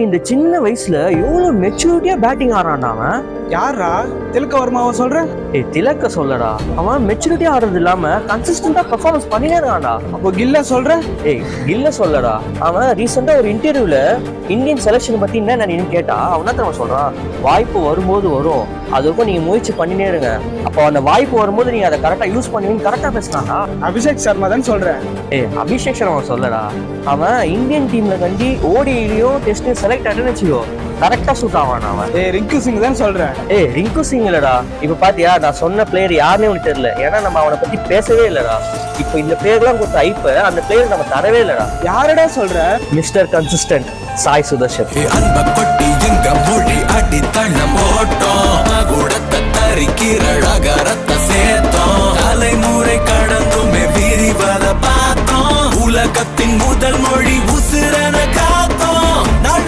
இந்த சின்ன வயசுல எவ்வளவு மெச்சூரிட்டியா பேட்டிங் ஆடுறான்டா அவன். யாரா திலக்க வர்மாவை சொல்ற? திலக்க சொல்லடா, அவன் மெச்சூரிட்டியா ஆடுறது இல்லாம கன்சிஸ்டன்டா பெர்ஃபார்மன்ஸ் பண்ணினே இருக்கான்டா. அப்போ கில்ல சொல்ற? இல்ல சொல்லடா, அவன் ரீசெண்டா ஒரு இன்டர்வியூல இந்தியன் செலக்ஷன் பத்தி என்ன நினைன்னு கேட்டா அவன் தான் சொல்றான், வாய்ப்பு வரும்போது வரும், அதுக்கும் நீங்க முயற்சி பண்ணினே இருங்க, அப்போ அந்த வாய்ப்பு வரும்போது நீங்க அதை கரெக்டா யூஸ் பண்ணுவீங்க. கரெக்டா பேசினாடா. அபிஷேக் சர்மா தான் சொல்றேன். அபிஷேக் சர்மா சொல்லடா, அவன் இந்தியன் டீம்ல கண்டி ஓடியிலயும் டெஸ்ட் செலக்ட் ஆயிட்டேன்னு வச்சுக்கோ, கரெக்டா சூட் ஆவான் அவன். ரிங்கு சிங் தான் சொல்றேன். ரிங்கு சிங் இல்லடா, இப்ப பாத்தியா நான் சொன்ன பிளேயர் யாருமே உனக்கு தெரியல, ஏன்னா நம்ம அவனை பத்தி பேசவே இல்லடா. இப்ப இந்த பிளேயர்லாம் கொடுத்த ஐப்ப அந்த பிளேயர் நம்ம தரவே இல்லடா. யாரடா சொல்ற? Mister consistent Sai Sudarshan. அன்ப கொட்டி எங்க மொழி அடி தள்ள போட்டோம், கூடத்த தரிக்கிறழகரத்த சேர்த்தோம், தலைமுறை கடந்துமே விரிவத பார்த்தோம், உலகத்தின் முதல் மொழி